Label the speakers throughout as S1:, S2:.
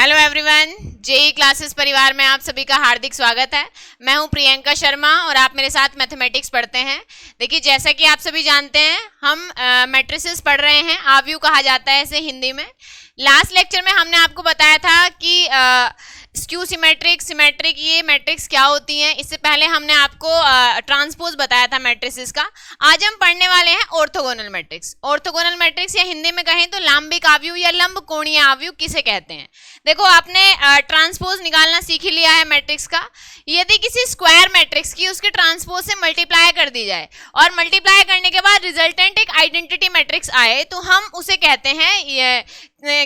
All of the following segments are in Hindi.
S1: हेलो एवरीवन, जेई क्लासेस परिवार में आप सभी का हार्दिक स्वागत है। मैं हूं प्रियंका शर्मा और आप मेरे साथ मैथमेटिक्स पढ़ते हैं। देखिए, जैसा कि आप सभी जानते हैं, हम मैट्रिसेस पढ़ रहे हैं। आव्यूह कहा जाता है इसे हिंदी में। लास्ट लेक्चर में हमने आपको बताया था कि स्क्यू सिमेट्रिक, सिमेट्रिक ये मैट्रिक्स क्या होती हैं। इससे पहले हमने आपको ट्रांसपोज बताया था मैट्रिसेस का। आज हम पढ़ने वाले हैं ऑर्थोगोनल मैट्रिक्स। ऑर्थोगोनल मैट्रिक्स या हिंदी में कहें तो लांबिक आव्यूह या लंब कोणीय आव्यूह किसे कहते हैं। देखो, आपने ट्रांसपोज निकालना सीख ही लिया है मैट्रिक्स का। यदि किसी स्क्वायर मैट्रिक्स की उसके ट्रांसपोज से मल्टीप्लाई कर दी जाए और मल्टीप्लाई करने के बाद रिजल्टेंट एक आइडेंटिटी मैट्रिक्स आए, तो हम उसे कहते हैं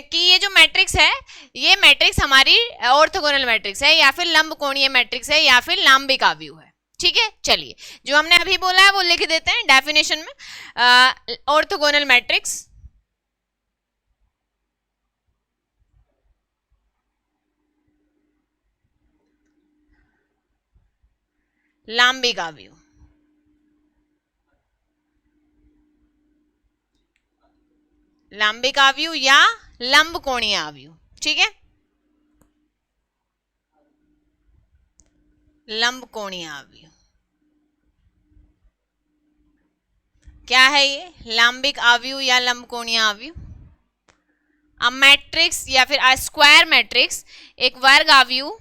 S1: कि ये जो मैट्रिक्स है, ये मैट्रिक्स हमारी ऑर्थोगोनल मैट्रिक्स है या फिर लंब कोणीय मैट्रिक्स है या फिर लांबिक आव्यूह है। ठीक है, चलिए जो हमने अभी बोला है वो लिख देते हैं डेफिनेशन में। ऑर्थोगोनल मैट्रिक्स लांबिक आव्यूह। लांबिक आव्यूह या लंब कोणीय आव्यूह। ठीक है, लंब कोणीय आव्यूह क्या है? ये लांबिक आव्यूह या लंब कोणीय आव्यूह। अ मैट्रिक्स या फिर अ स्क्वायर मैट्रिक्स, एक वर्ग आव्यूह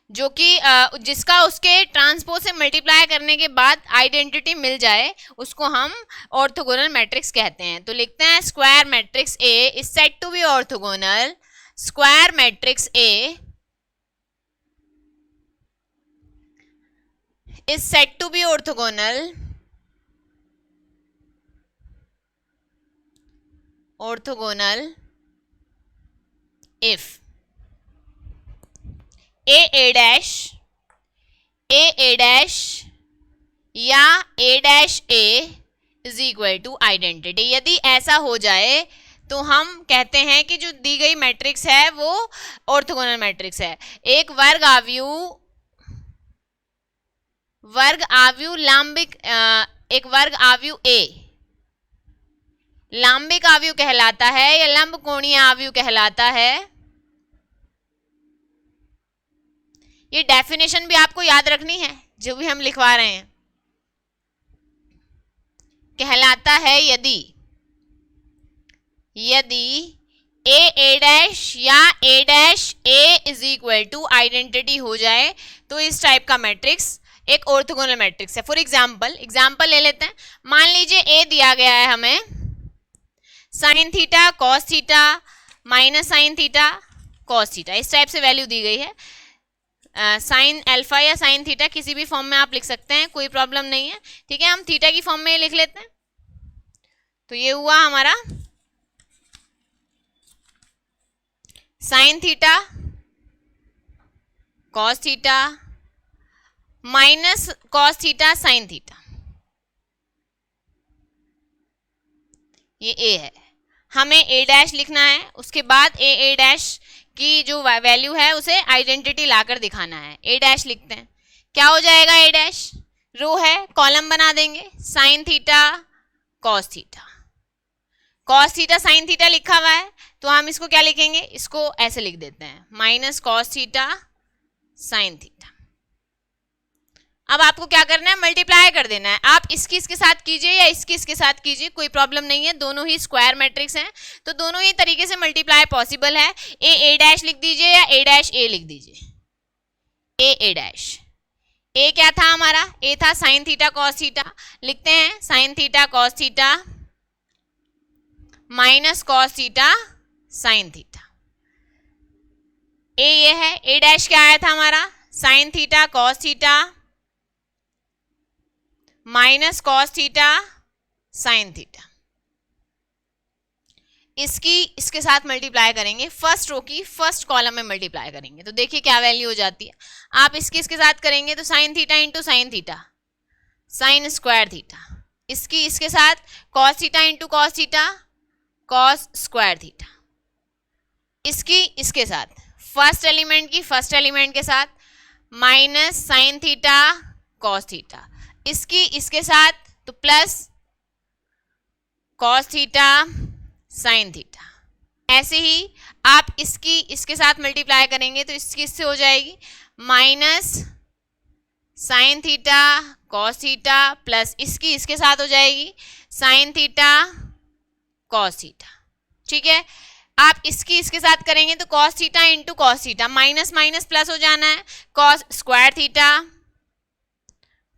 S1: जो कि जिसका उसके ट्रांसपोज से मल्टीप्लाई करने के बाद आइडेंटिटी मिल जाए, उसको हम ऑर्थोगोनल मैट्रिक्स कहते हैं। तो लिखते हैं square matrix A is said to be orthogonal. Square matrix A is said to be orthogonal if a dash या a dash a is equal to identity. यदि ऐसा हो जाए तो हम कहते हैं कि जो दी गई मैट्रिक्स है वो ऑर्थोगोनल मैट्रिक्स है। एक वर्ग आव्यूह लांबिक, एक वर्ग आव्यूह ए लांबिक आव्यूह कहलाता है या लंब कोणीय आव्यूह कहलाता है। ये डेफिनेशन भी आपको याद रखनी है जो भी हम लिखवा रहे हैं। कहलाता है यदि a डैश या a dash a is equal to identity हो जाए तो इस टाइप का मैट्रिक्स एक ऑर्थोगोनल मैट्रिक्स है। फॉर एग्जाम्पल ले लेते हैं। मान लीजिए a दिया गया है हमें sine theta cos theta minus sine theta cos theta, इस टाइप से वैल्यू दी गई है। साइन अल्फा या साइन थीटा किसी भी फॉर्म में आप लिख सकते हैं, कोई प्रॉब्लम नहीं है। ठीक है, हम थीटा की फॉर्म में लिख लेते हैं। तो ये हुआ हमारा sine theta cos theta minus cos theta sine theta, ये a है। हमें a डैश लिखना है, उसके बाद a डैश की जो वैल्यू है उसे आइडेंटिटी लाकर दिखाना है। a डैश लिखते हैं, क्या हो जाएगा? a डैश रो है, कॉलम बना देंगे sine theta cos theta. Cos theta sine theta लिखा हुआ है तो हम इसको क्या लिखेंगे? इसको ऐसे लिख देते हैं minus cos theta sine theta. अब आपको क्या करना है? मल्टीप्लाई कर देना है। आप इसकी इसके साथ कीजिए या इसकी इसके साथ कीजिए, कोई प्रॉब्लम नहीं है। दोनों ही स्क्वायर मैट्रिक्स हैं तो दोनों ही तरीके से मल्टीप्लाई पॉसिबल है। a डैश लिख दीजिए या a डैश a लिख दीजिए। a डैश a क्या था हमारा? a था साइन थीटा कॉस थीटा। लिखते हैं sine theta cos theta minus cos theta sine theta. a ये है। a डैश क्या आया था हमारा? Sine theta cos theta minus cos theta sine theta. इसकी इसके साथ मल्टीप्लाई करेंगे, फर्स्ट रो की फर्स्ट कॉलम में मल्टीप्लाई करेंगे तो देखिए क्या वैल्यू हो जाती है। आप इसकी इसके साथ करेंगे तो sine theta into sine theta sine square theta. इसकी इसके साथ cos theta into cos theta cos square theta. इसकी इसके साथ फर्स्ट एलिमेंट की फर्स्ट एलिमेंट के साथ minus sine theta cos theta. इसकी इसके साथ तो plus cos theta sine theta. ऐसे ही आप इसकी इसके साथ मल्टीप्लाई करेंगे तो इसकी इससे हो जाएगी minus sine theta cos theta plus इसकी इसके साथ हो जाएगी साइन थीटा कॉस थीटा। ठीक है, आप इसकी इसके साथ करेंगे तो cos theta into cos theta, minus minus plus हो जाना है, कॉस स्क्वायर थीटा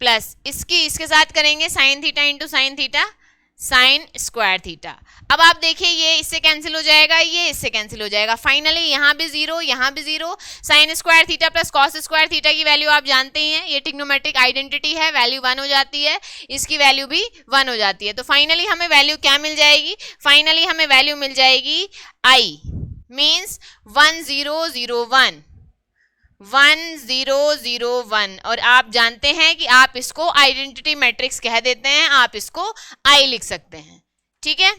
S1: प्लस इसकी इसके साथ करेंगे sine theta into sine theta sine square theta. अब आप देखिए ये इससे कैंसिल हो जाएगा, ये इससे कैंसिल हो जाएगा, फाइनली यहाँ भी जीरो यहाँ भी zero. Sine square theta plus cos square theta की वैल्यू आप जानते ही हैं, ये ट्रिग्नोमेट्रिक आइडेंटिटी है, वैल्यू 1 हो जाती है, इसकी वैल्यू भी 1 हो जाती है। तो फाइनली हमें वैल्यू क्या मिल जाएगी, फाइनली हमें वैल्यू मिल जाएगी आई मीन्स 1001 1001। और आप जानते हैं कि आप इसको आइडेंटिटी मैट्रिक्स कह देते हैं, आप इसको आई लिख सकते हैं। ठीक है,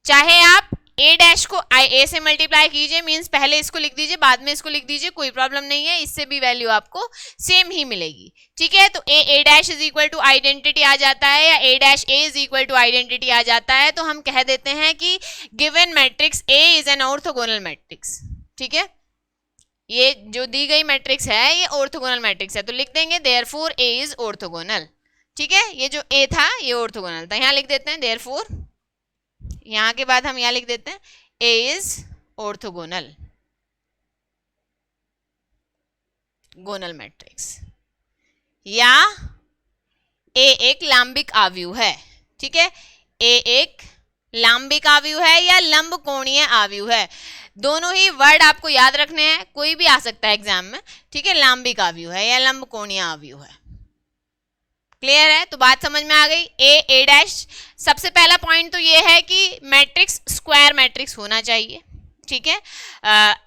S1: चाहे आप ए डैश को ए से मल्टीप्लाई कीजिए, मींस पहले इसको लिख दीजिए बाद में इसको लिख दीजिए, कोई प्रॉब्लम नहीं है, इससे भी वैल्यू आपको सेम ही मिलेगी। ठीक है, तो A dash is equal to identity आ जाता है या A dash A is equal to identity आ जाता है, तो हम कह देते हैं कि given matrix A is an orthogonal matrix. ठीक है, ये जो दी गई मैट्रिक्स है ये ऑर्थोगोनल मैट्रिक्स है, तो लिख देंगे देयरफॉर ए इज ऑर्थोगोनल। ठीक है, ये जो ए था ये ऑर्थोगोनल था, यहाँ लिख देते हैं देयरफॉर, यहाँ के बाद हम यहाँ लिख देते हैं ए इज ऑर्थोगोनल गोनल मैट्रिक्स, या ए एक लांबिक आव्यूह है। ठीक है, ए एक लांबिक आव्यूह है या लंब कोणीय आव्यूह है, दोनों ही वर्ड आपको याद रखने हैं, कोई भी आ सकता है एग्जाम में। ठीक है, लांबिक आव्यूह है या लंब कोणीय आव्यूह है। क्लियर है, तो बात समझ में आ गई। ए डैश, सबसे पहला पॉइंट तो ये है कि मैट्रिक्स स्क्वायर मैट्रिक्स होना चाहिए। ठीक है,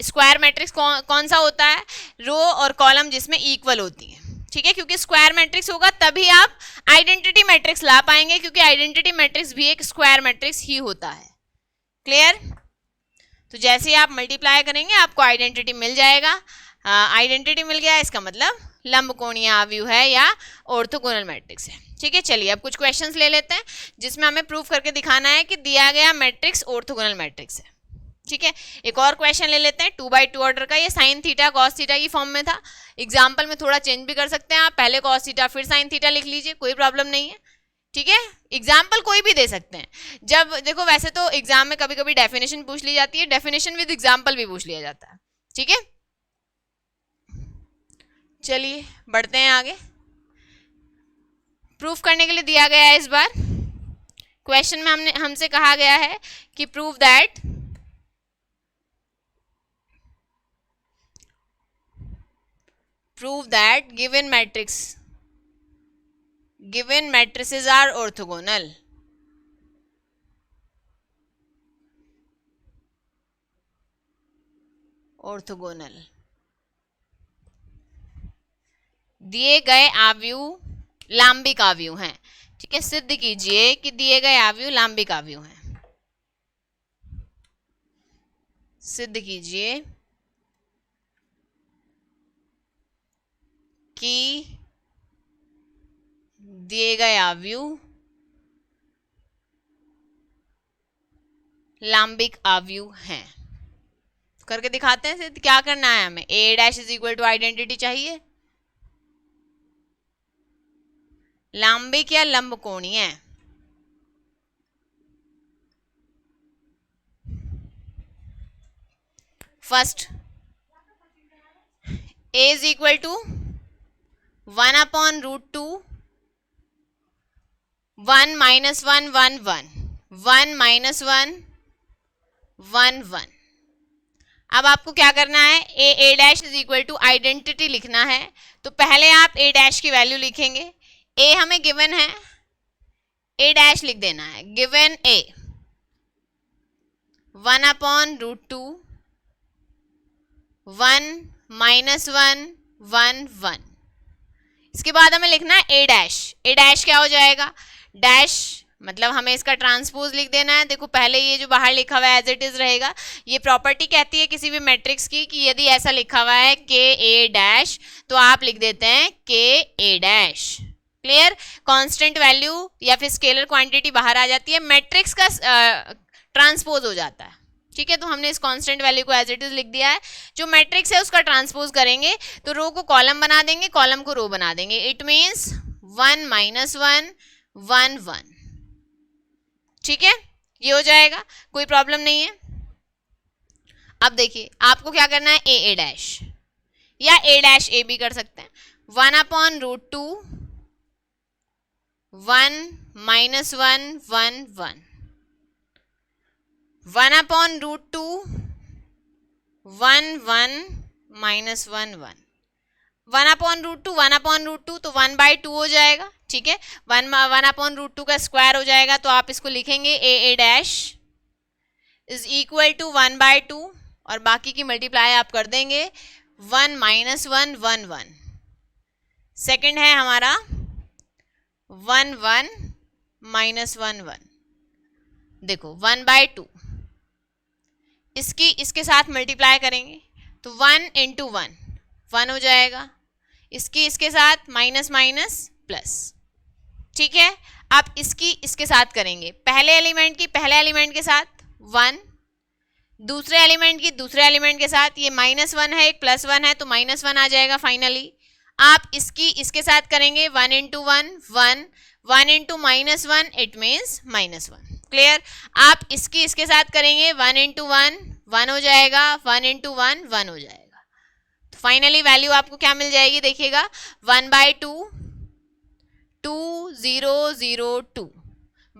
S1: स्क्वायर मैट्रिक्स कौन सा होता है, रो और कॉलम जिसमें इक्वल होती है। ठीक है, क्योंकि स्क्वायर मैट्रिक्स होगा तभी आप आइडेंटिटी मैट्रिक्स ला पाएंगे, क्योंकि आइडेंटिटी मैट्रिक्स भी एक स्क्वायर मैट्रिक्स ही होता है। क्लियर, तो जैसे ही आप मल्टीप्लाई करेंगे आपको आइडेंटिटी मिल जाएगा। आइडेंटिटी मिल गया, इसका मतलब लंब कोणीय आव्यूह है या ऑर्थोगोनल मैट्रिक्स है। ठीक है, चलिए अब कुछ क्वेश्चंस ले लेते हैं जिसमें हमें प्रूफ करके दिखाना है कि दिया गया मैट्रिक्स ऑर्थोगोनल मैट्रिक्स है। ठीक है, एक और क्वेश्चन ले लेते हैं 2/2 ऑर्डर का, ये साइन थीटा कॉस थीटा की फॉर्म में था, एग्जाम्पल में थोड़ा चेंज भी कर सकते हैं आप, पहले कॉस थीटा फिर साइन थीटा लिख लीजिए, कोई प्रॉब्लम नहीं है। ठीक है, एग्जाम्पल कोई भी दे सकते हैं, जब देखो वैसे तो एग्जाम में कभी कभी डेफिनेशन पूछ ली जाती है, डेफिनेशन विद एग्जाम्पल भी पूछ लिया जाता है। ठीक है, चलिए बढ़ते हैं आगे। प्रूफ करने के लिए दिया गया है इस बार क्वेश्चन में हमसे कहा गया है कि prove that given matrices are orthogonal। दिए गए आव्यूह लांबिक आव्यूह हैं। ठीक है, सिद्ध कीजिए कि दिए गए आव्यूह लांबिक आव्यूह हैं। सिद्ध कीजिए कि दिए गए आव्यूह लांबिक आव्यूह हैं। करके दिखाते हैं सिद्ध। क्या करना है हमें, A dash is equal to identity चाहिए, लांबिक या लंब कोणीय। First A is equal to 1/√2 1 - 1 1 1 1 - 1 1 1। अब आपको क्या करना है, A dash is equal to identity लिखना है, तो पहले आप ए डैश की वैल्यू लिखेंगे। ए हमें गिवन है, ए डैश लिख देना है, गिवन ए 1/√2 1 - 1 1 1। इसके बाद हमें लिखना है ए डैश। ए डैश क्या हो जाएगा, डैश मतलब हमें इसका ट्रांसपोज लिख देना है। देखो पहले ये जो बाहर लिखा हुआ है एज इट इज रहेगा, ये प्रॉपर्टी कहती है किसी भी मैट्रिक्स की कि यदि ऐसा लिखा हुआ है के ए डैश तो आप लिख देते हैं के ए डैश। क्लियर, कांस्टेंट वैल्यू या फिर स्केलर क्वांटिटी बाहर आ जाती है, मैट्रिक्स का ट्रांसपोज हो जाता है। ठीक है, तो हमने इस कांस्टेंट वैल्यू को एज इट इज लिख दिया है। जो मैट्रिक्स है उसका ट्रांसपोज करेंगे तो रो को कॉलम बना देंगे, कॉलम को रो बना देंगे। It means 1 - 1 1 1। ठीक है, ये हो जाएगा, कोई प्रॉब्लम नहीं है। अब देखिए आपको क्या करना है, ए डैश या ए डैश ए भी कर सकते हैं। 1/√2 1 - 1 1 1 1/√2 1 1 - 1 1 1/√2 1/√2 तो 1/2 हो जाएगा। ठीक है, 1/√2 का स्क्वायर हो जाएगा, तो आप इसको लिखेंगे ए डैश इज इक्वल टू 1/2 और बाकी की मल्टीप्लाई आप कर देंगे 1 - 1 1 1। सेकंड है हमारा 1 1 - 1 1। देखो 1/2 इसके साथ मल्टीप्लाई करेंगे तो 1 × 1 1 हो जाएगा, इसके साथ माइनस माइनस प्लस। ठीक है, आप इसके साथ करेंगे, पहले एलिमेंट के साथ 1, दूसरे एलिमेंट के साथ, ये -1 है एक +1 है तो -1 आ जाएगा फाइनली। आप इसके साथ करेंगे 1 × 1 1 1 × -1 इट मीन्स -1। क्लियर, आप इसके साथ करेंगे 1 × 1 1 हो जाएगा, 1 × 1 1 हो जाएगा। तो फाइनली वैल्यू आपको क्या मिल जाएगी, देखिएगा 1/2 2 0 0 2।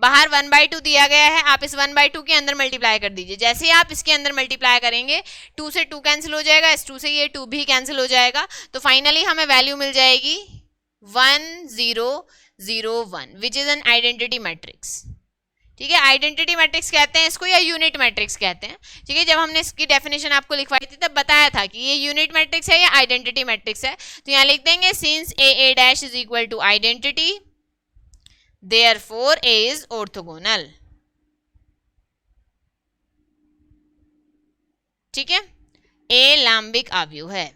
S1: बाहर 1/2 दिया गया है, आप इस 1/2 के अंदर मल्टीप्लाई कर दीजिए। जैसे ही आप इसके अंदर मल्टीप्लाई करेंगे 2 से 2 कैंसिल हो जाएगा, इस 2 से ये 2 भी कैंसिल हो जाएगा, तो फाइनली हमें वैल्यू मिल जाएगी 1 0 0 1 which is an identity matrix. ठीक है, आइडेंटिटी मैट्रिक्स कहते हैं इसको या यूनिट मैट्रिक्स कहते हैं। ठीक है, जब हमने इसकी डेफिनेशन आपको लिखवाई थी तब बताया था कि ये यूनिट मैट्रिक्स है या आइडेंटिटी मैट्रिक्स है। तो यहाँ लिख देंगे since A dash is equal to identity therefore A is orthogonal. ठीक है, ए लांबिक आव्यूह है।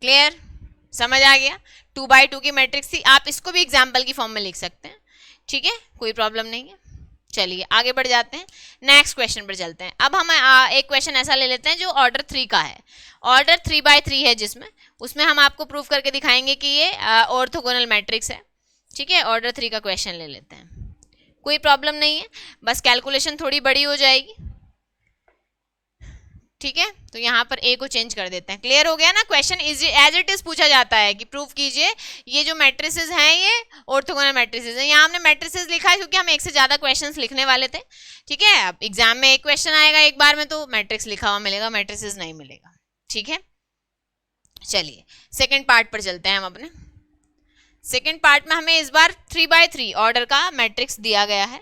S1: क्लियर, समझ आ गया। 2/2 की मैट्रिक्स थी, आप इसको भी एग्जाम्पल की फॉर्म में लिख सकते हैं। ठीक है, कोई प्रॉब्लम नहीं है। चलिए आगे बढ़ जाते हैं, नेक्स्ट क्वेश्चन पर चलते हैं। अब हम एक क्वेश्चन ऐसा ले लेते हैं जो ऑर्डर 3 का है, ऑर्डर 3/3 है, उसमें हम आपको प्रूव करके दिखाएंगे कि ये ऑर्थोगोनल मैट्रिक्स है। ठीक है, ऑर्डर 3 का क्वेश्चन ले लेते हैं, कोई प्रॉब्लम नहीं है, बस कैलकुलेशन थोड़ी बड़ी हो जाएगी। ठीक है, तो यहाँ पर ए को चेंज कर देते हैं। क्लियर हो गया ना, क्वेश्चन एज इट इज पूछा जाता है कि प्रूफ कीजिए ये जो मैट्रिसेस हैं ये ऑर्थोगोनल मैट्रिसेस हैं। यहाँ हमने मैट्रिसेस लिखा है क्योंकि हम एक से ज़्यादा क्वेश्चंस लिखने वाले थे। ठीक है, अब एग्जाम में एक क्वेश्चन आएगा एक बार में तो मैट्रिक्स लिखा हुआ मिलेगा, मैट्रिसेस नहीं मिलेगा। ठीक है, चलिए सेकेंड पार्ट पर चलते हैं हम अपने। सेकेंड पार्ट में हमें इस बार 3/3 ऑर्डर का मैट्रिक्स दिया गया है।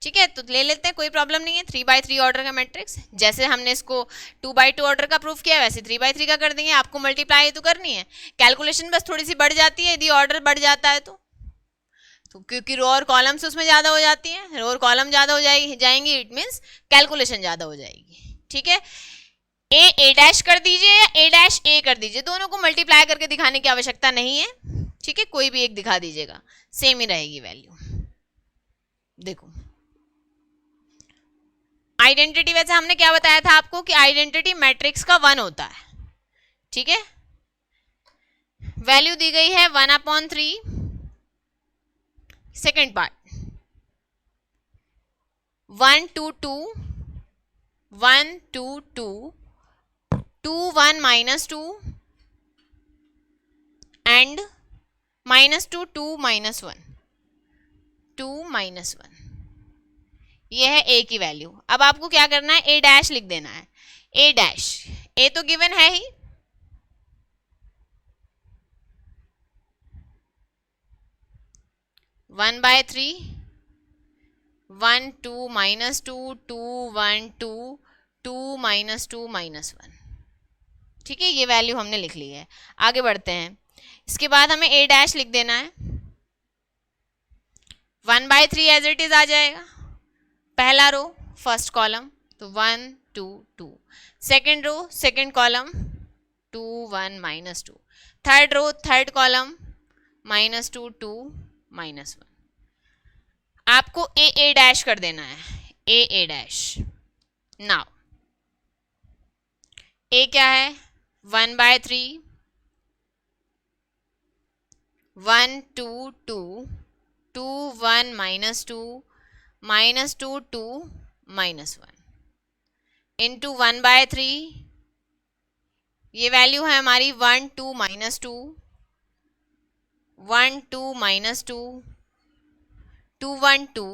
S1: ठीक है, तो ले लेते हैं, कोई प्रॉब्लम नहीं है। 3/3 ऑर्डर का मैट्रिक्स, जैसे हमने इसको 2/2 ऑर्डर का प्रूफ किया वैसे 3/3 का कर देंगे। आपको मल्टीप्लाई तो करनी है, कैलकुलेशन बस थोड़ी सी बढ़ जाती है यदि ऑर्डर बढ़ जाता है तो क्योंकि रो और कॉलम्स उसमें ज़्यादा हो जाती हैं, रो और कॉलम ज़्यादा हो जाएंगी इट मीन्स कैलकुलेशन ज़्यादा हो जाएगी। ठीक है, ए डैश कर दीजिए या ए डैश ए कर दीजिए, दोनों को मल्टीप्लाई करके दिखाने की आवश्यकता नहीं है। ठीक है, कोई भी एक दिखा दीजिएगा, सेम ही रहेगी वैल्यू। देखो आइडेंटिटी, वैसे हमने क्या बताया था आपको कि आइडेंटिटी मैट्रिक्स का 1 होता है। ठीक है, वैल्यू दी गई है 1/3। सेकेंड पार्ट 1 2 2 1 2 2 2 1 -2 एंड -2 2 -1 2 -1, ये है ए की वैल्यू। अब आपको क्या करना है, ए डैश लिख देना है। ए डैश, ए तो गिवन है ही, वन बाय 3 1 2 -2 2 1 2 2 -2 -1। ठीक है, ये वैल्यू हमने लिख ली है। आगे बढ़ते हैं, इसके बाद हमें ए डैश लिख देना है। 1/3 एज इट इज आ जाएगा, पहला रो फर्स्ट कॉलम तो 1 2 2, second row second column 2 1 -2, third row third column -2 2 -1। आपको ए डैश कर देना है, ए डैश। नाउ ए क्या है, 1/3, 1 2 2 2 1 -2 -2 2 -1 इंटू 1/3, ये वैल्यू है हमारी 1 2 -2 1 2 -2 2 1 2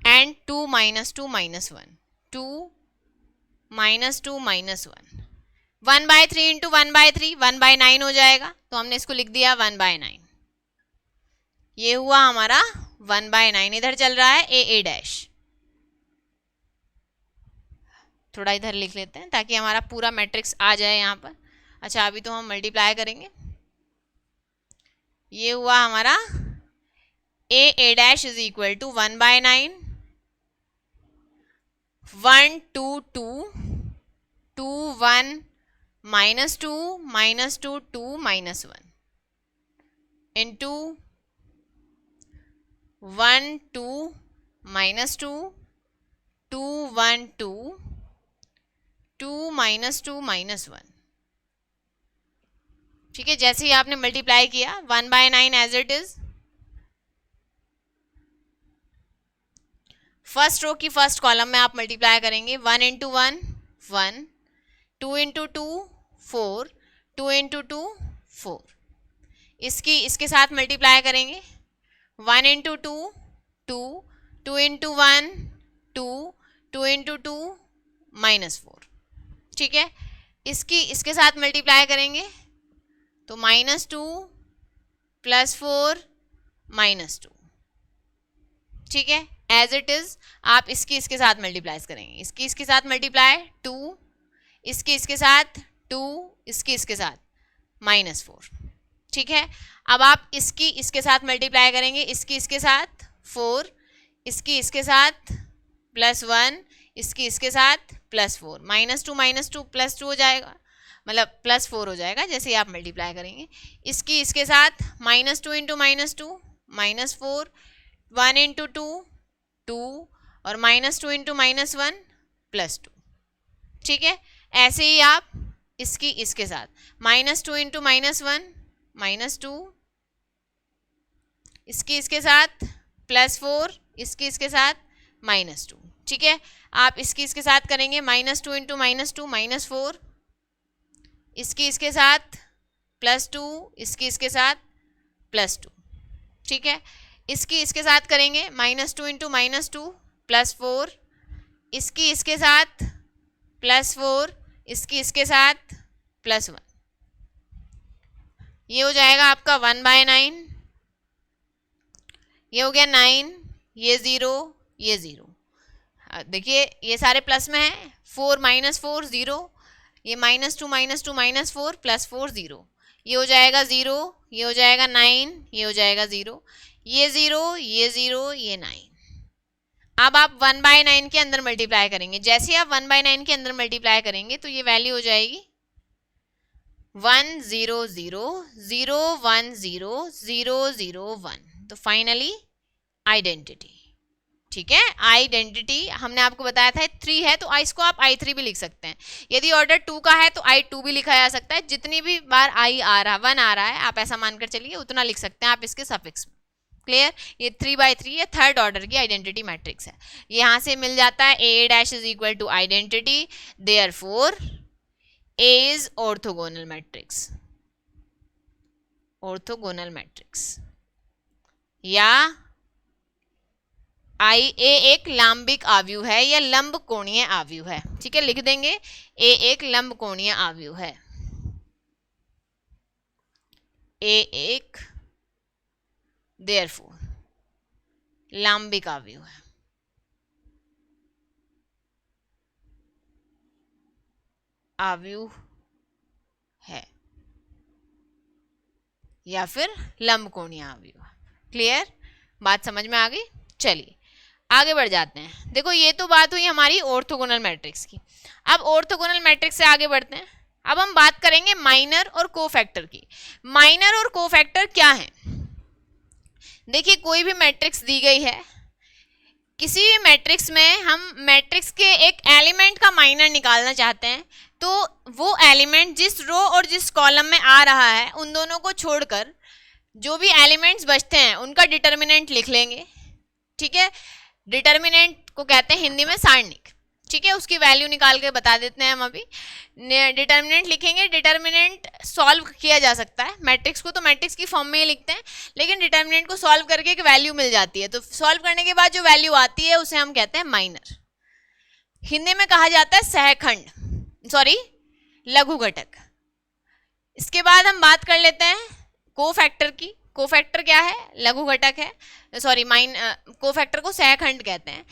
S1: एंड 2 -2 -1 2 -2 -1 1/3 इंटू 1/3 1/9 हो जाएगा, तो हमने इसको लिख दिया 1/9। ये हुआ हमारा 1/9। इधर चल रहा है ए डैश, थोड़ा इधर लिख लेते हैं ताकि हमारा पूरा मैट्रिक्स आ जाए यहाँ पर। अच्छा, अभी तो हम मल्टीप्लाई करेंगे। ये हुआ हमारा ए dash is equal to 1/9 1 2 2 2 1 -2 -2 2 -1 into 1 2 -2 2 1 2 2 -2 -1। ठीक है, जैसे ही आपने मल्टीप्लाई किया 1/9 as it is, first row की फर्स्ट कॉलम में आप मल्टीप्लाई करेंगे। 1 इंटू 1 1, 2 इंटू 2 4, 2 इंटू 2 4। इसके साथ मल्टीप्लाई करेंगे। 1 इंटू 2 2, 2 इंटू 1 2, 2 इंटू 2 -4। ठीक है, इसके साथ मल्टीप्लाई करेंगे तो -2 +4 -2। ठीक है, एज इट इज आप इसके साथ मल्टीप्लाई करेंगे। इसके साथ मल्टीप्लाई 2, इसके साथ 2, इसके साथ -4। ठीक है, अब आप इसके साथ मल्टीप्लाई करेंगे। इसके साथ 4, इसके साथ +1, इसके साथ +4, -2 -2 +2 हो जाएगा, मतलब +4 हो जाएगा जैसे ही आप मल्टीप्लाई करेंगे। इसके साथ -2 इंटू -2 -4, 1 इंटू 2 2 और -2 इंटू -1 +2। ठीक है, ऐसे ही आप इसके साथ -2 इंटू -1 -2, इसके साथ +4, इसके साथ -2। ठीक है, आप इसके साथ करेंगे -2 इंटू -2 -4, इसके साथ +2, इसके साथ +2। ठीक है, इसके साथ करेंगे -2 इंटू -2 +4, इसके साथ +4, इसके साथ +1। ये हो जाएगा आपका 1/9। ये हो गया 9, ये 0, ये 0। देखिए ये सारे प्लस में है। 4 -4 0, ये -2 -2 -4 +4 0। ये हो जाएगा 0, ये हो जाएगा 9, ये हो जाएगा 0, ये 0, ये 0, ये 9। अब आप 1/9 के अंदर मल्टीप्लाई करेंगे। जैसे आप 1/9 के अंदर मल्टीप्लाई करेंगे तो ये वैल्यू हो जाएगी 1 0 0 0 1 0 0 0 1। तो फाइनली आइडेंटिटी। ठीक है, आइडेंटिटी हमने आपको बताया था 3 है, तो इसको आप I3 भी लिख सकते हैं। यदि ऑर्डर 2 का है तो I2 भी लिखा जा सकता है। जितनी भी बार I आ रहा 1 आ रहा है आप ऐसा मानकर चलिए उतना लिख सकते हैं आप इसके सफिक्स में। क्लियर, ये 3/3 ये थर्ड ऑर्डर की आइडेंटिटी मैट्रिक्स है। यहाँ से मिल जाता है A dash is equal to identity, therefore A is orthogonal matrix. Orthogonal matrix या A एक लांबिक आव्यूह है या लंब कोणीय आव्यूह है। ठीक है, लिख देंगे A एक लंब कोणीय आव्यूह है। A एक देयरफॉर लांबिक आव्यूह है। आव्यूह है या फिर लंब कोणीय आव्यूह। क्लियर, बात समझ में आ गई। चलिए आगे बढ़ जाते हैं। देखो ये तो बात हुई हमारी ऑर्थोगोनल मैट्रिक्स की। अब ऑर्थोगोनल मैट्रिक्स से आगे बढ़ते हैं। अब हम बात करेंगे माइनर और कोफैक्टर की। माइनर और कोफैक्टर क्या है? देखिए कोई भी मैट्रिक्स दी गई है, किसी भी मैट्रिक्स में हम मैट्रिक्स के एक एलिमेंट का माइनर निकालना चाहते हैं, तो वो एलिमेंट जिस रो और जिस कॉलम में आ रहा है उन दोनों को छोड़कर जो भी एलिमेंट्स बचते हैं उनका डिटर्मिनेंट लिख लेंगे। ठीक है, डिटर्मिनेंट को कहते हैं हिंदी में सारणिक। ठीक है, उसकी वैल्यू निकाल के बता देते हैं हम अभी। डिटर्मिनेंट लिखेंगे। डिटर्मिनेंट सॉल्व किया जा सकता है, मैट्रिक्स को तो मैट्रिक्स की फॉर्म में ही लिखते हैं, लेकिन डिटर्मिनेंट को सॉल्व करके एक वैल्यू मिल जाती है, तो सॉल्व करने के बाद जो वैल्यू आती है उसे हम कहते हैं माइनर। हिंदी में कहा जाता है सहखंड, सॉरी लघु घटक। इसके बाद हम बात कर लेते हैं कोफैक्टर की। कोफैक्टर क्या है? लघु घटक है, सॉरी कोफैक्टर को सहखंड कहते हैं।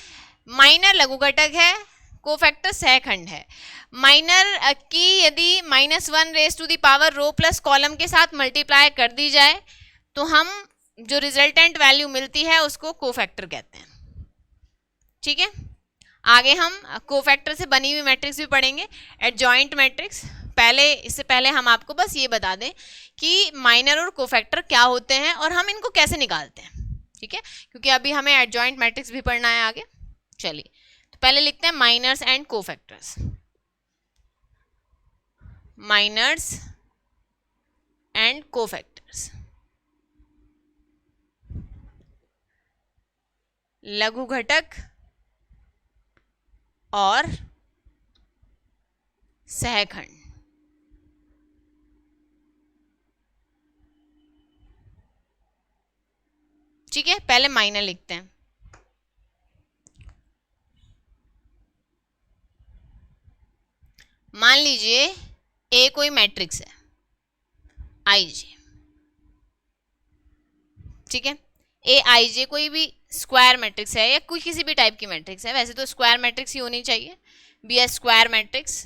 S1: माइनर लघु घटक है, कोफैक्टर सहखंड है। माइनर की यदि -1 रो प्लस कॉलम के साथ मल्टीप्लाई कर दी जाए तो हम जो रिजल्टेंट वैल्यू मिलती है उसको कोफैक्टर कहते हैं। ठीक है, आगे हम कोफैक्टर से बनी हुई मैट्रिक्स भी पढ़ेंगे, एडजॉइंट मैट्रिक्स। इससे पहले हम आपको बस ये बता दें कि माइनर और कोफैक्टर क्या होते हैं और हम इनको कैसे निकालते हैं। ठीक है, क्योंकि अभी हमें एडजॉइंट मैट्रिक्स भी पढ़ना है आगे। चलिए, तो पहले लिखते हैं minors and cofactors. Minors and cofactors, लघु घटक और सहखंड। ठीक है, पहले माइनर लिखते हैं। मान लीजिए ए कोई मैट्रिक्स है आई जे। ठीक है, ए आई जे कोई भी स्क्वायर मैट्रिक्स है या कोई किसी भी टाइप की मैट्रिक्स है, वैसे तो स्क्वायर मैट्रिक्स ही होनी चाहिए, be a square matrix.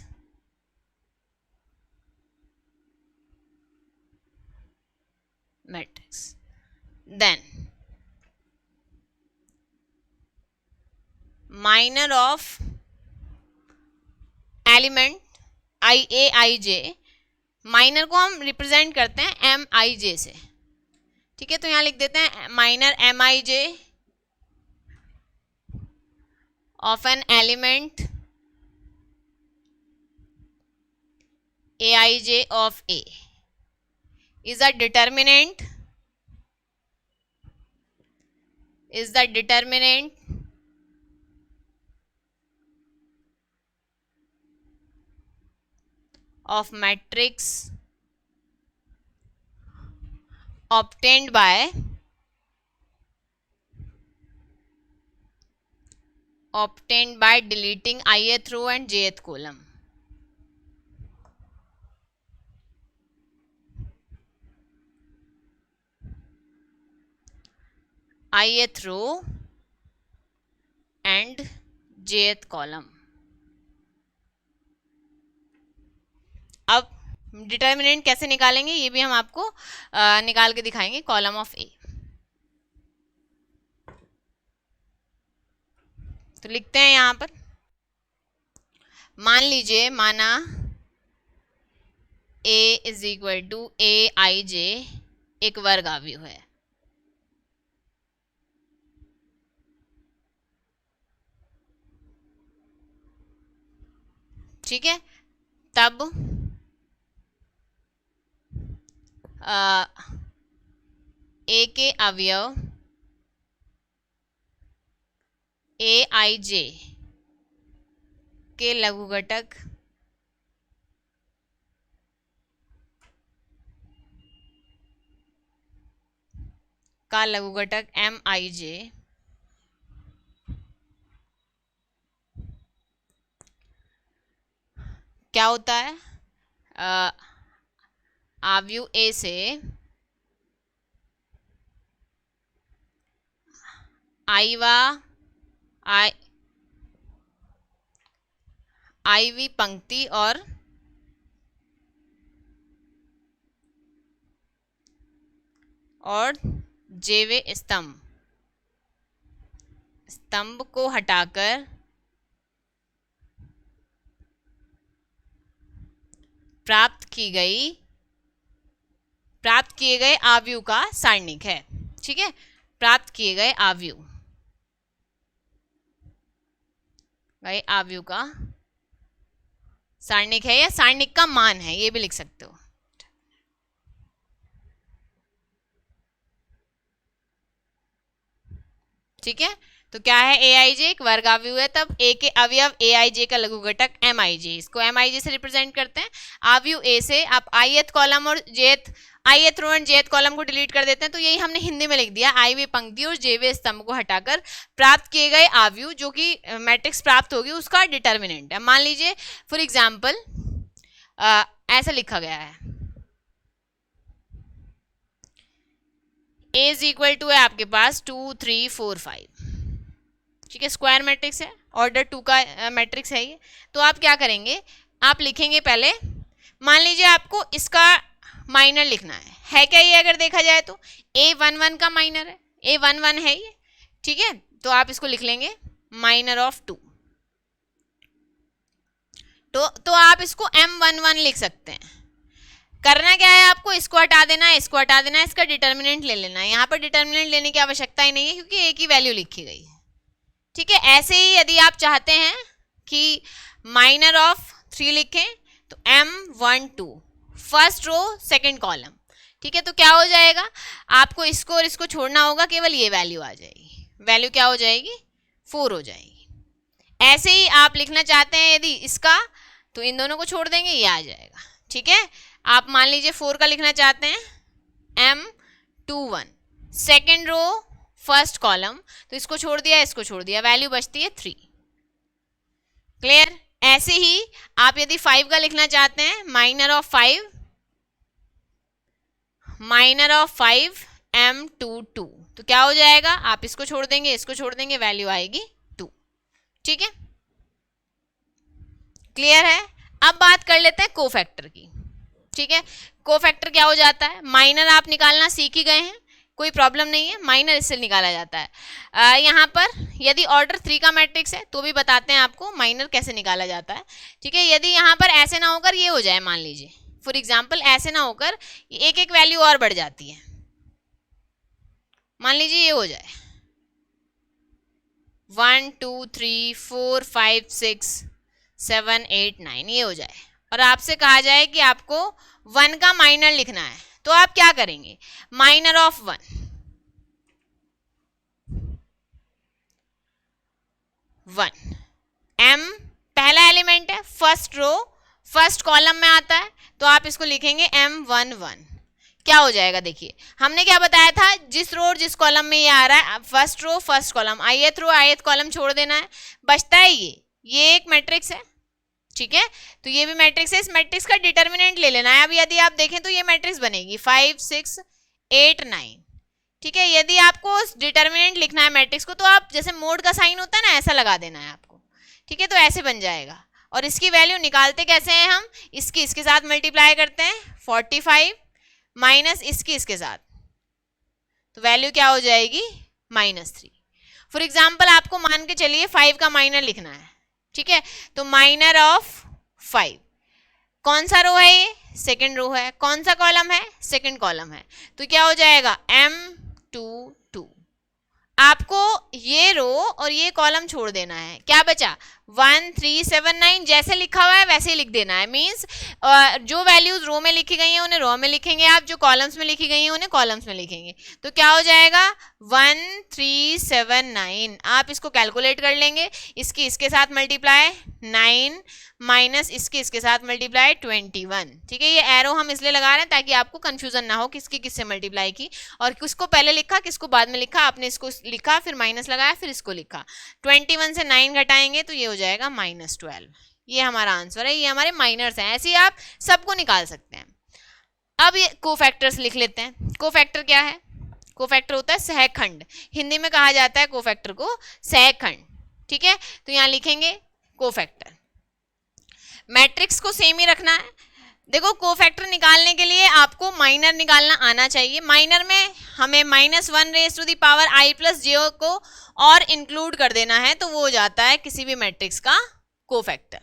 S1: Then minor of element i a i j, minor को हम रिप्रेजेंट करते हैं एम आई जे से। ठीक है, तो यहां लिख देते हैं minor m i j of an element a i j of a is the determinant of matrix obtained by deleting ith row and jth column. ith row and jth column. अब डिटर्मिनेंट कैसे निकालेंगे ये भी हम आपको निकाल के दिखाएंगे। कॉलम ऑफ ए, तो लिखते हैं यहां पर, मान लीजिए माना ए is equal to A i जे एक वर्ग अवयव है। ठीक है, तब ए के अवयव ए आई जे के लघु घटक का लघु घटक एम आई जे क्या होता है? अवयव ए से आईवी पंक्ति और जेवे स्तंभ को हटाकर प्राप्त किए गए अवयव का सारणिक है। ठीक है, प्राप्त किए गए अवयव भाई आव्यूह का सारणिक है या सारणिक का मान है, ये भी लिख सकते हो। ठीक है, तो क्या है, ए आई जे एक वर्ग आव्यूह है, तब ए के अवयव ए आई जे का लघु घटक एम आई जे, इसको एम आई जे से रिप्रेजेंट करते हैं। आव्यूह ए से आप ith कॉलम और ith row and jth column को डिलीट कर देते हैं, तो यही हमने हिंदी में लिख दिया, iवीं पंक्ति और jवें स्तंभ को हटाकर प्राप्त किए गए आव्यूह जो कि मैट्रिक्स प्राप्त होगी उसका डिटर्मिनेंट है। मान लीजिए फॉर एग्जाम्पल ऐसा लिखा गया है, A इज इक्वल टू है आपके पास 2 3 4 5, ठीक है, स्क्वायर मैट्रिक्स है, ऑर्डर 2 का मैट्रिक्स है ये। तो आप क्या करेंगे, आप लिखेंगे पहले, मान लीजिए आपको इसका माइनर लिखना है क्या ये, अगर देखा जाए तो A11 का माइनर है, A11 है ये, ठीक है, तो आप इसको लिख लेंगे माइनर ऑफ 2, तो आप इसको M11 लिख सकते हैं। करना क्या है, आपको इसको हटा देना है, इसको हटा देना है, इसका डिटर्मिनेंट ले लेना है। यहाँ पर डिटर्मिनेंट लेने की आवश्यकता ही नहीं है क्योंकि एक ही वैल्यू लिखी गई है, ठीक है। ऐसे ही यदि आप चाहते हैं कि माइनर ऑफ 3 लिखें तो M12 first row second column, ठीक है, तो क्या हो जाएगा, आपको इसको और इसको छोड़ना होगा, केवल ये वैल्यू आ जाएगी, वैल्यू क्या हो जाएगी 4 हो जाएगी। ऐसे ही आप लिखना चाहते हैं यदि इसका, तो इन दोनों को छोड़ देंगे, ये आ जाएगा, ठीक है। आप मान लीजिए 4 का लिखना चाहते हैं M21 second row first column, तो इसको छोड़ दिया, इसको छोड़ दिया, वैल्यू बचती है 3, क्लियर। ऐसे ही आप यदि 5 का लिखना चाहते हैं, माइनर ऑफ 5 M22, तो क्या हो जाएगा, आप इसको छोड़ देंगे, इसको छोड़ देंगे, वैल्यू आएगी 2, ठीक है, क्लियर है। अब बात कर लेते हैं कोफैक्टर की, ठीक है। कोफैक्टर क्या हो जाता है, माइनर आप निकालना सीख ही गए हैं, कोई प्रॉब्लम नहीं है, माइनर इससे निकाला जाता है। यहाँ पर यदि ऑर्डर 3 का मैट्रिक्स है तो भी बताते हैं आपको माइनर कैसे निकाला जाता है, ठीक है। यदि यहाँ पर ऐसे ना होकर ये हो जाए, मान लीजिए फॉर एग्जाम्पल ऐसे ना होकर एक एक वैल्यू और बढ़ जाती है, मान लीजिए ये हो जाए 1 2 3 4 5 6 7 8 9, ये हो जाए, और आपसे कहा जाए कि आपको 1 का माइनर लिखना है, तो आप क्या करेंगे, माइनर ऑफ 1 M पहला एलिमेंट है, फर्स्ट रो फर्स्ट कॉलम में आता है, तो आप इसको लिखेंगे M11, क्या हो जाएगा, देखिए हमने क्या बताया था, जिस रो और जिस कॉलम में ये आ रहा है, first row first column, ith row ith column छोड़ देना है, बचता है ये एक मैट्रिक्स है, ठीक है, तो ये भी मैट्रिक्स है, इस मैट्रिक्स का डिटर्मिनेंट ले लेना है। अब यदि आप देखें तो ये मैट्रिक्स बनेगी 5 6 8 9, ठीक है। यदि आपको डिटर्मिनेंट लिखना है मैट्रिक्स को, तो आप जैसे मोड का साइन होता है ना, ऐसा लगा देना है आपको, ठीक है, तो ऐसे बन जाएगा। और इसकी वैल्यू निकालते कैसे हैं हम, इसकी इसके साथ मल्टीप्लाई करते हैं, 45 माइनस इसकी इसके साथ, तो वैल्यू क्या हो जाएगी -3। फॉर एग्जाम्पल आपको मान के चलिए 5 का माइनर लिखना है, ठीक है, तो माइनर ऑफ 5, कौन सा रो है ये, सेकंड रो है, कौन सा कॉलम है, सेकंड कॉलम है, तो क्या हो जाएगा M22। आपको ये रो और ये कॉलम छोड़ देना है, क्या बचा 1 3 7 9, जैसे लिखा हुआ है वैसे ही लिख देना है, मींस जो वैल्यूज रो में लिखी गई हैं उन्हें रो में लिखेंगे आप, जो कॉलम्स में लिखी गई हैं उन्हें कॉलम्स में लिखेंगे, तो क्या हो जाएगा 1 3 7 9। आप इसको कैलकुलेट कर लेंगे, इसकी इसके साथ मल्टीप्लाई 9 माइनस इसके इसके साथ मल्टीप्लाई 21, ठीक है। ये एरो हम इसलिए लगा रहे हैं ताकि आपको कंफ्यूजन ना हो किसकी किससे मल्टीप्लाई की, और किसको पहले लिखा किसको बाद में लिखा, आपने इसको लिखा फिर माइनस लगाया फिर इसको लिखा, 21 से 9 घटाएंगे तो ये हो जाएगा -12। ये हमारा आंसर है, ये हमारे माइनर्स हैं, ऐसे ही आप सबको निकाल सकते हैं। अब ये कोफैक्टर्स लिख लेते हैं। कोफैक्टर क्या है, कोफैक्टर होता है सहखंड, हिंदी में कहा जाता है कोफैक्टर को सहखंड, ठीक है। तो यहाँ लिखेंगे कोफैक्टर, मैट्रिक्स को सेम ही रखना है। देखो कोफैक्टर निकालने के लिए आपको माइनर निकालना आना चाहिए, माइनर में हमें -1⁻⁰ को और इंक्लूड कर देना है, तो वो हो जाता है किसी भी मैट्रिक्स का कोफैक्टर,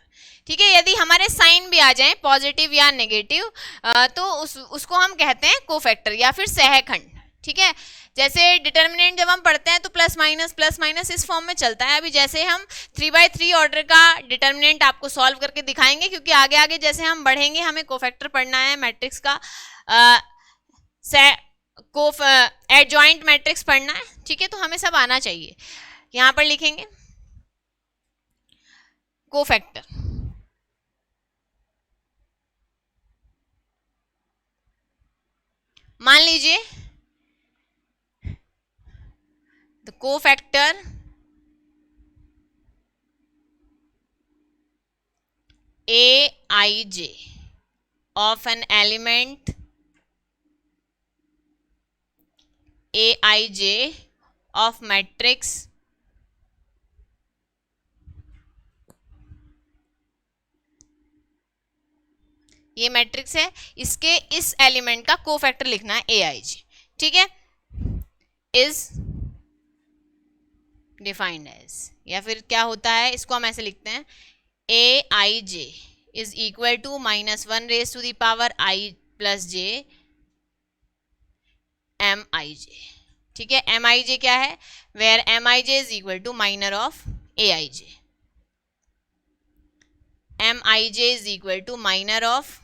S1: ठीक है। यदि हमारे साइन भी आ जाएं पॉजिटिव या नेगेटिव, तो उसको हम कहते हैं कोफैक्टर या फिर सहखंड, ठीक है। जैसे डिटर्मिनेंट जब हम पढ़ते हैं तो प्लस माइनस इस फॉर्म में चलता है। अभी जैसे हम 3/3 ऑर्डर का डिटर्मिनेंट आपको सॉल्व करके दिखाएंगे, क्योंकि आगे आगे जैसे हम बढ़ेंगे हमें कोफैक्टर पढ़ना है, मैट्रिक्स का एडजॉइंट मैट्रिक्स पढ़ना है, ठीक है। तो हमें सब आना चाहिए। यहां पर लिखेंगे कोफैक्टर, मान लीजिए the cofactor Aij of an element Aij of matrix ये मैट्रिक्स है, इसके इस एलिमेंट का कोफैक्टर लिखना है Aij, ठीक है। इज डिफाइंड एज, या फिर क्या होता है इसको हम ऐसे लिखते हैं Aij is equal to -1 raise to the power i plus j Mij, ठीक है। Mij क्या है, where Mij is equal to minor of Aij, Mij is equal to minor of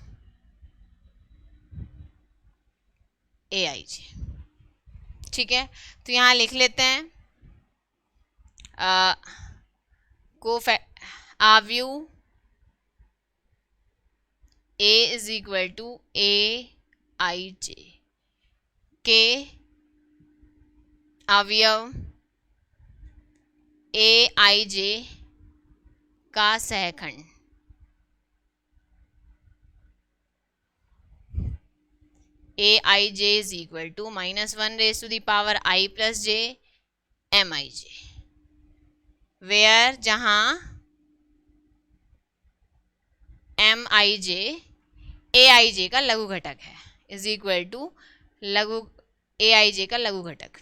S1: Aij, ठीक है। तो यहां लिख लेते हैं आव्यू A is equal to Aij के अवयव Aij का सहखंड Aij is equal to -1 raise to the power i plus j Mij, where जहां Mij Aij का लघु घटक है, इज इक्वल टू लघु Aij का लघु घटक।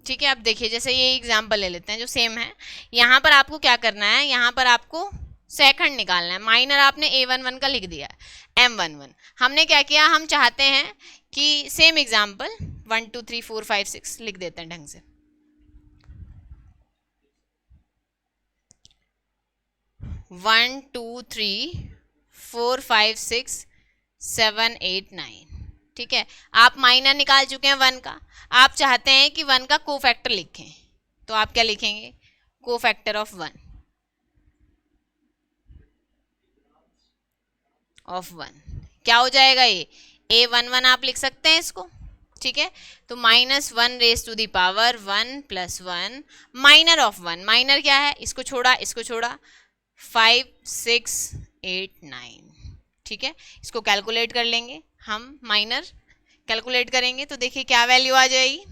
S1: ठीक है। अब देखिए जैसे ये एग्जाम्पल ले लेते हैं जो सेम है। यहाँ पर आपको क्या करना है, यहाँ पर आपको सेकंड निकालना है। माइनर आपने A11 का लिख दिया है, M11 हमने क्या किया, हम चाहते हैं कि सेम एग्जाम्पल 1 2 3 4 5 6 लिख देते हैं ढंग से। 1 2 3 4 5 6 7 8 9, ठीक है। आप माइनर निकाल चुके हैं 1 का, आप चाहते हैं कि 1 का कोफैक्टर लिखें, तो आप क्या लिखेंगे, कोफैक्टर ऑफ 1 क्या हो जाएगा, ये A11 आप लिख सकते हैं इसको, ठीक है। तो -1 raise to the power 1 plus 1 minor of 1, minor क्या है, इसको छोड़ा 5 6 8 9, ठीक है। इसको कैलकुलेट कर लेंगे हम, माइनर कैलकुलेट करेंगे तो देखिए क्या वैल्यू आ जाएगी।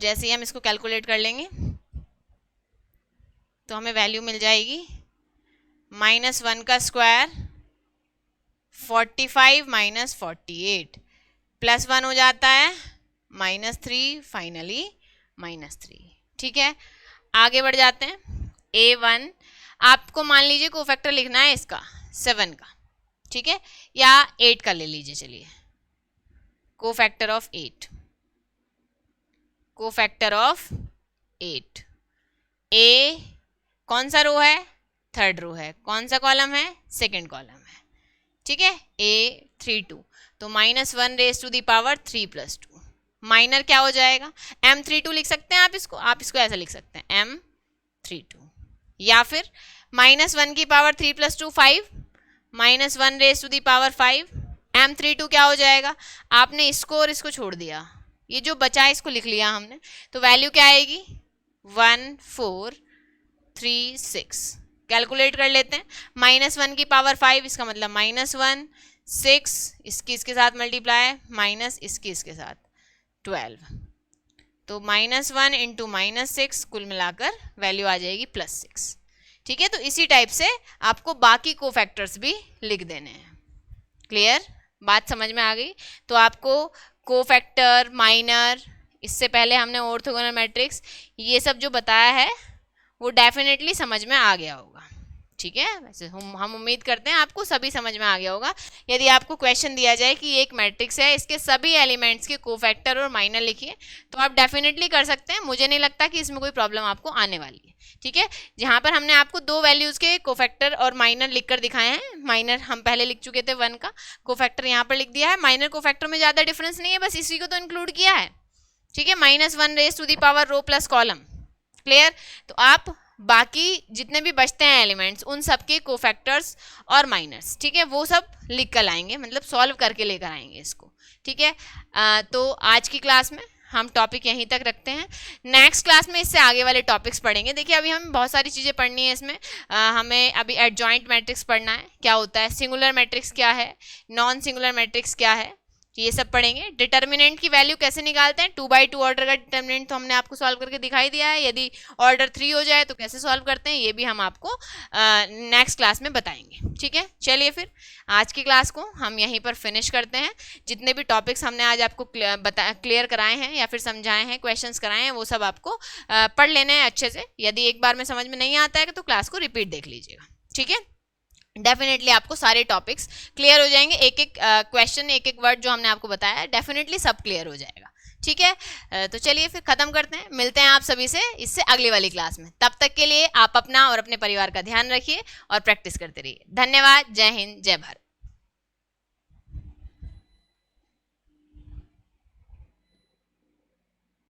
S1: जैसे ही हम इसको कैलकुलेट कर लेंगे तो हमें वैल्यू मिल जाएगी -1 का स्क्वायर 45 - 48 प्लस 1 हो जाता है -3, फाइनली -3, ठीक है। आगे बढ़ जाते हैं। A1 आपको मान लीजिए कोफैक्टर लिखना है इसका 7 का, ठीक है, या 8 का ले लीजिए, चलिए cofactor of 8, cofactor of 8। A कौन सा रो है, थर्ड रो है, कौन सा कॉलम है, सेकंड कॉलम है, ठीक है। A32 तो -1 raise to the power 3 plus 2, minor क्या हो जाएगा, M32 लिख सकते हैं आप इसको ऐसा लिख सकते हैं M32, या फिर -1 की power 3 plus 2 5, -1 raise to the power 5, M32 क्या हो जाएगा, आपने इसको और इसको छोड़ दिया, ये जो बचा है इसको लिख लिया हमने, तो वैल्यू क्या आएगी 1 4 3 6। कैलकुलेट कर लेते हैं, -1 की पावर 5 इसका मतलब -1, 6 इसके साथ मल्टीप्लाई, माइनस इसके साथ 12, तो -1 इंटू -6 कुल मिलाकर वैल्यू आ जाएगी +6, ठीक है। तो इसी टाइप से आपको बाकी कोफैक्टर्स भी लिख देने हैं। क्लियर, बात समझ में आ गई। तो आपको कोफैक्टर, माइनर, इससे पहले हमने ऑर्थोगोनल मैट्रिक्स, ये सब जो बताया है वो डेफिनेटली समझ में आ गया होगा, ठीक है, वैसे हम उम्मीद करते हैं आपको सभी समझ में आ गया होगा। यदि आपको क्वेश्चन दिया जाए कि एक मैट्रिक्स है, इसके सभी एलिमेंट्स के कोफैक्टर और माइनर लिखिए, तो आप डेफिनेटली कर सकते हैं। मुझे नहीं लगता कि इसमें कोई प्रॉब्लम आपको आने वाली है। ठीक है, जहाँ पर हमने आपको 2 वैल्यूज के कोफैक्टर और माइनर लिखकर दिखाए हैं। माइनर हम पहले लिख चुके थे 1 का, कोफैक्टर यहाँ पर लिख दिया है। माइनर कोफैक्टर में ज़्यादा डिफरेंस नहीं है, बस इसी को तो इंक्लूड किया है। ठीक है, -1 raise to the power row plus column. Clear? तो आप बाकी जितने भी बचते हैं एलिमेंट्स, उन सब के कोफैक्टर्स और माइनर्स, ठीक है, वो सब लिख कर लाएंगे, मतलब सॉल्व करके लेकर आएंगे इसको। ठीक है, तो आज की क्लास में हम टॉपिक यहीं तक रखते हैं। नेक्स्ट क्लास में इससे आगे वाले टॉपिक्स पढ़ेंगे। देखिए अभी हमें बहुत सारी चीज़ें पढ़नी है इसमें। हमें अभी एडजॉइंट मैट्रिक्स पढ़ना है, क्या होता है, सिंगुलर मैट्रिक्स क्या है, नॉन सिंगुलर मैट्रिक्स क्या है, ये सब पढ़ेंगे। डिटर्मिनेंट की वैल्यू कैसे निकालते हैं, 2/2 ऑर्डर का डिटर्मिनेंट तो हमने आपको सॉल्व करके दिखाई दिया है। यदि ऑर्डर 3 हो जाए तो कैसे सॉल्व करते हैं, ये भी हम आपको नेक्स्ट क्लास में बताएंगे। ठीक है, चलिए फिर आज की क्लास को हम यहीं पर फिनिश करते हैं। जितने भी टॉपिक्स हमने आज आपको क्लियर कराए हैं या फिर समझाए हैं, क्वेश्चंस कराए हैं, वो सब आपको पढ़ लेने हैं अच्छे से। यदि एक बार में समझ में नहीं आता है तो क्लास को रिपीट देख लीजिएगा। ठीक है, डेफिनेटली आपको सारे टॉपिक्स क्लियर हो जाएंगे। एक एक क्वेश्चन, एक एक वर्ड जो हमने आपको बताया है, डेफिनेटली सब क्लियर हो जाएगा। ठीक है, तो चलिए फिर खत्म करते हैं। मिलते हैं आप सभी से इससे अगली वाली क्लास में। तब तक के लिए आप अपना और अपने परिवार का ध्यान रखिए और प्रैक्टिस करते रहिए। धन्यवाद। जय हिंद, जय भारत।